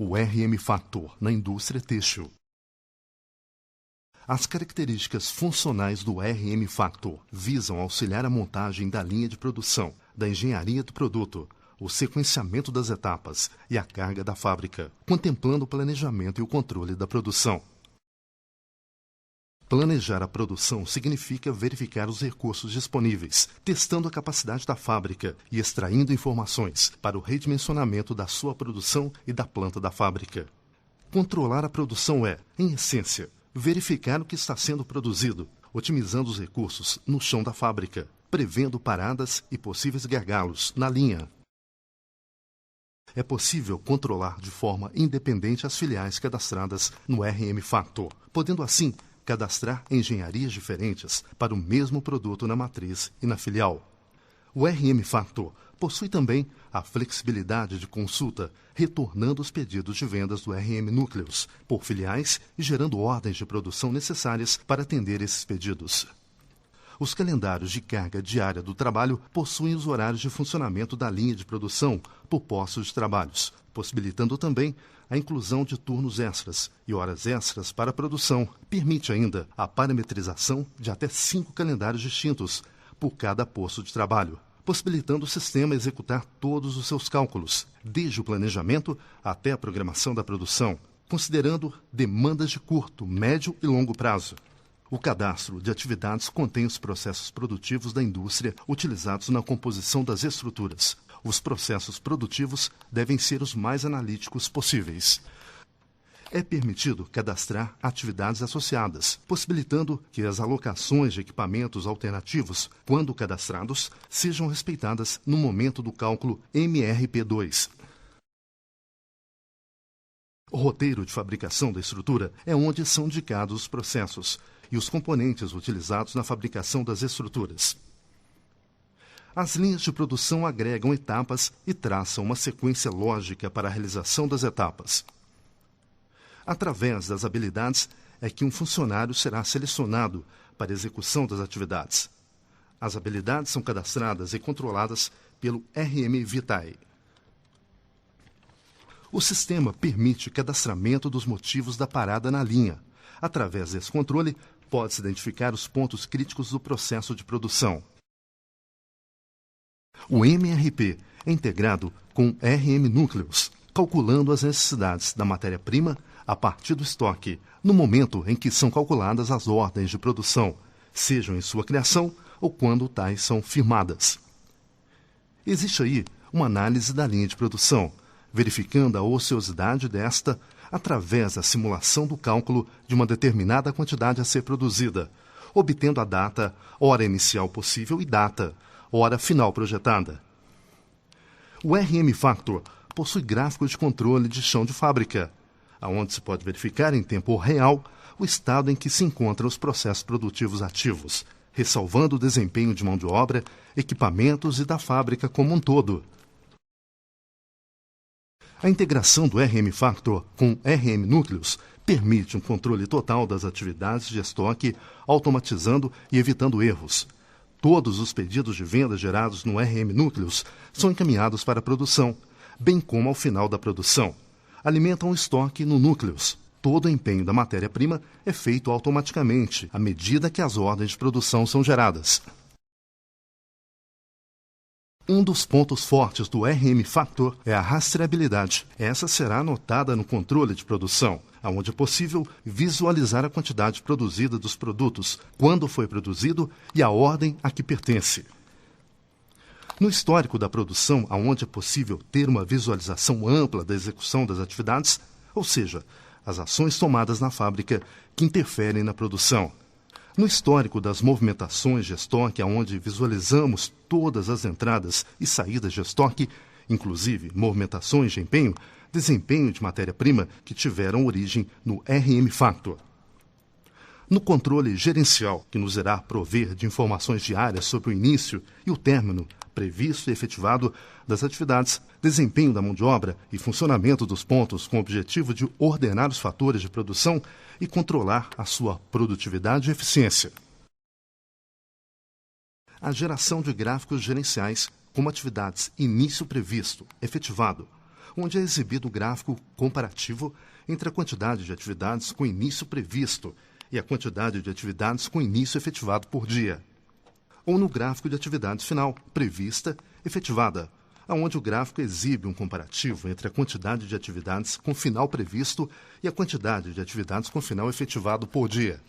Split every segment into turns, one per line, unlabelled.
o RM Factor na indústria têxtil. As características funcionais do RM Factor visam auxiliar a montagem da linha de produção, da engenharia do produto, o sequenciamento das etapas e a carga da fábrica, contemplando o planejamento e o controle da produção. Planejar a produção significa verificar os recursos disponíveis, testando a capacidade da fábrica e extraindo informações para o redimensionamento da sua produção e da planta da fábrica. Controlar a produção é, em essência, verificar o que está sendo produzido, otimizando os recursos no chão da fábrica, prevendo paradas e possíveis gargalos na linha. É possível controlar de forma independente as filiais cadastradas no RM Factor, podendo assim cadastrar engenharias diferentes para o mesmo produto na matriz e na filial. O RM Factor possui também a flexibilidade de consulta, retornando os pedidos de vendas do RM Núcleos por filiais e gerando ordens de produção necessárias para atender esses pedidos. Os calendários de carga diária do trabalho possuem os horários de funcionamento da linha de produção por postos de trabalhos, possibilitando também a inclusão de turnos extras e horas extras para a produção. Permite ainda a parametrização de até 5 calendários distintos por cada posto de trabalho, possibilitando o sistema executar todos os seus cálculos, desde o planejamento até a programação da produção, considerando demandas de curto, médio e longo prazo. O cadastro de atividades contém os processos produtivos da indústria utilizados na composição das estruturas. Os processos produtivos devem ser os mais analíticos possíveis. É permitido cadastrar atividades associadas, possibilitando que as alocações de equipamentos alternativos, quando cadastrados, sejam respeitadas no momento do cálculo MRP2. O roteiro de fabricação da estrutura é onde são indicados os processos e os componentes utilizados na fabricação das estruturas. As linhas de produção agregam etapas e traçam uma sequência lógica para a realização das etapas. Através das habilidades é que um funcionário será selecionado para a execução das atividades. As habilidades são cadastradas e controladas pelo RM Vitae. O sistema permite cadastramento dos motivos da parada na linha. Através desse controle, pode-se identificar os pontos críticos do processo de produção. O MRP é integrado com RM Núcleos, calculando as necessidades da matéria-prima a partir do estoque, no momento em que são calculadas as ordens de produção, sejam em sua criação ou quando tais são firmadas. Existe aí uma análise da linha de produção, verificando a ociosidade desta através da simulação do cálculo de uma determinada quantidade a ser produzida, obtendo a data, hora inicial possível e data, hora final projetada. O RM Factor possui gráficos de controle de chão de fábrica, onde se pode verificar em tempo real o estado em que se encontram os processos produtivos ativos, ressalvando o desempenho de mão de obra, equipamentos e da fábrica como um todo. A integração do RM Factor com RM Núcleos permite um controle total das atividades de estoque, automatizando e evitando erros. Todos os pedidos de venda gerados no RM Núcleos são encaminhados para a produção, bem como ao final da produção. Alimentam o estoque no Núcleos. Todo o empenho da matéria-prima é feito automaticamente, à medida que as ordens de produção são geradas. Um dos pontos fortes do RM Factor é a rastreabilidade. Essa será anotada no controle de produção, onde é possível visualizar a quantidade produzida dos produtos, quando foi produzido e a ordem a que pertence. No histórico da produção, onde é possível ter uma visualização ampla da execução das atividades, ou seja, as ações tomadas na fábrica que interferem na produção. No histórico das movimentações de estoque, onde visualizamos todas as entradas e saídas de estoque, inclusive movimentações de empenho, desempenho de matéria-prima que tiveram origem no RM Factor. No controle gerencial, que nos irá prover de informações diárias sobre o início e o término previsto e efetivado das atividades, desempenho da mão de obra e funcionamento dos pontos com o objetivo de ordenar os fatores de produção e controlar a sua produtividade e eficiência. A geração de gráficos gerenciais como atividades início previsto, efetivado, onde é exibido o gráfico comparativo entre a quantidade de atividades com início previsto e a quantidade de atividades com início efetivado por dia. Ou no gráfico de atividades final, prevista, efetivada, onde o gráfico exibe um comparativo entre a quantidade de atividades com final previsto e a quantidade de atividades com final efetivado por dia.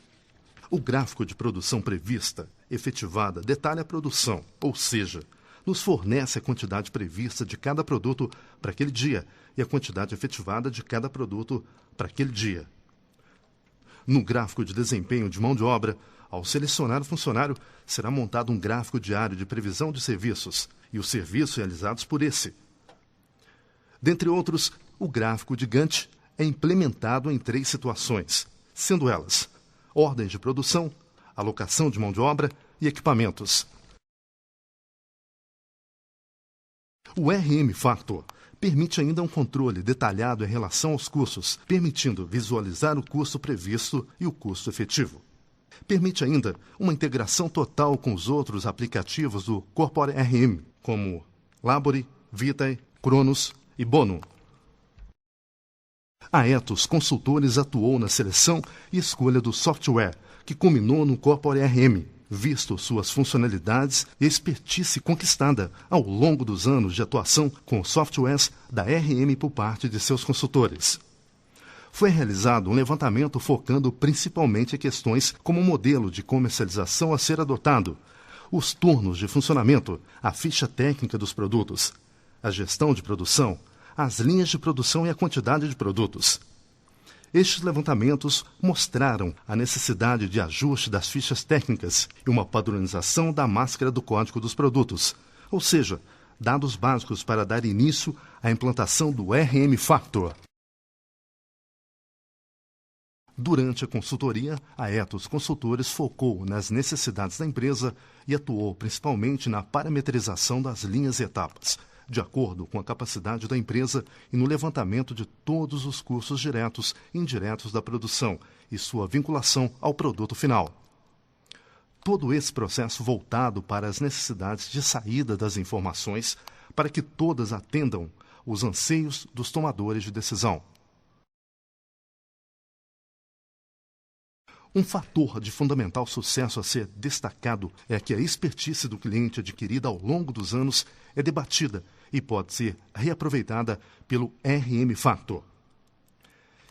O gráfico de produção prevista, efetivada, detalha a produção, ou seja, nos fornece a quantidade prevista de cada produto para aquele dia e a quantidade efetivada de cada produto para aquele dia. No gráfico de desempenho de mão de obra, ao selecionar o funcionário, será montado um gráfico diário de previsão de serviços e os serviços realizados por esse. Dentre outros, o gráfico de Gantt é implementado em 3 situações, sendo elas ordens de produção, alocação de mão de obra e equipamentos. O RM Factor permite ainda um controle detalhado em relação aos custos, permitindo visualizar o custo previsto e o custo efetivo. Permite ainda uma integração total com os outros aplicativos do Corpore RM, como Labore, Vitae, Cronos e Bono. A Ethos Consultores atuou na seleção e escolha do software, que culminou no Corpore RM, visto suas funcionalidades e expertise conquistada ao longo dos anos de atuação com softwares da RM por parte de seus consultores. Foi realizado um levantamento focando principalmente em questões como o modelo de comercialização a ser adotado, os turnos de funcionamento, a ficha técnica dos produtos, a gestão de produção, as linhas de produção e a quantidade de produtos. Estes levantamentos mostraram a necessidade de ajuste das fichas técnicas e uma padronização da máscara do código dos produtos, ou seja, dados básicos para dar início à implantação do RM Factor. Durante a consultoria, a Ethos Consultores focou nas necessidades da empresa e atuou principalmente na parametrização das linhas e etapas, de acordo com a capacidade da empresa e no levantamento de todos os custos diretos e indiretos da produção e sua vinculação ao produto final. Todo esse processo voltado para as necessidades de saída das informações para que todas atendam os anseios dos tomadores de decisão. Um fator de fundamental sucesso a ser destacado é que a expertise do cliente adquirida ao longo dos anos é debatida e pode ser reaproveitada pelo RM Factor.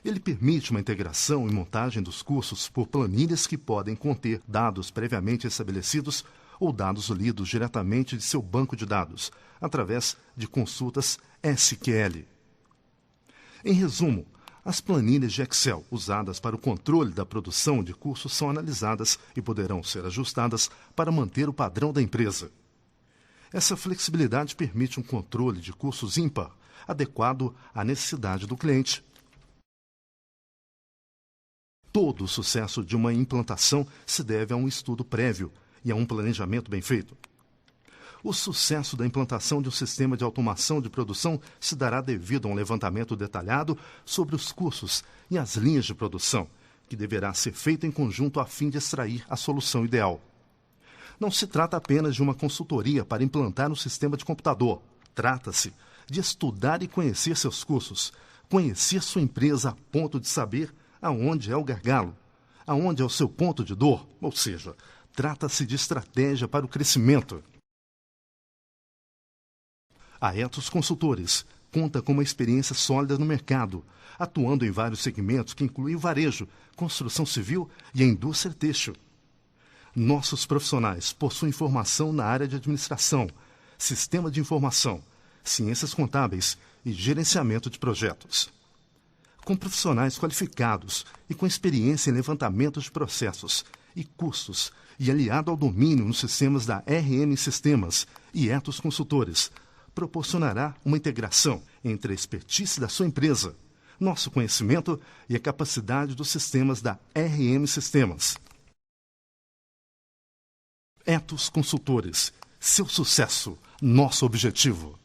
Ele permite uma integração e montagem dos cursos por planilhas que podem conter dados previamente estabelecidos ou dados lidos diretamente de seu banco de dados, através de consultas SQL. Em resumo, as planilhas de Excel usadas para o controle da produção de cursos são analisadas e poderão ser ajustadas para manter o padrão da empresa. Essa flexibilidade permite um controle de cursos ímpar, adequado à necessidade do cliente. Todo o sucesso de uma implantação se deve a um estudo prévio e a um planejamento bem feito. O sucesso da implantação de um sistema de automação de produção se dará devido a um levantamento detalhado sobre os custos e as linhas de produção, que deverá ser feito em conjunto a fim de extrair a solução ideal. Não se trata apenas de uma consultoria para implantar um sistema de computador. Trata-se de estudar e conhecer seus custos, conhecer sua empresa a ponto de saber aonde é o gargalo, aonde é o seu ponto de dor, ou seja, trata-se de estratégia para o crescimento. A Ethos Consultores conta com uma experiência sólida no mercado, atuando em vários segmentos que incluem o varejo, construção civil e a indústria têxtil. Nossos profissionais possuem formação na área de administração, sistema de informação, ciências contábeis e gerenciamento de projetos. Com profissionais qualificados e com experiência em levantamento de processos e custos e aliado ao domínio nos sistemas da RM Sistemas e Ethos Consultores, proporcionará uma integração entre a expertise da sua empresa, nosso conhecimento e a capacidade dos sistemas da RM Sistemas. Ethos Consultores, seu sucesso, nosso objetivo.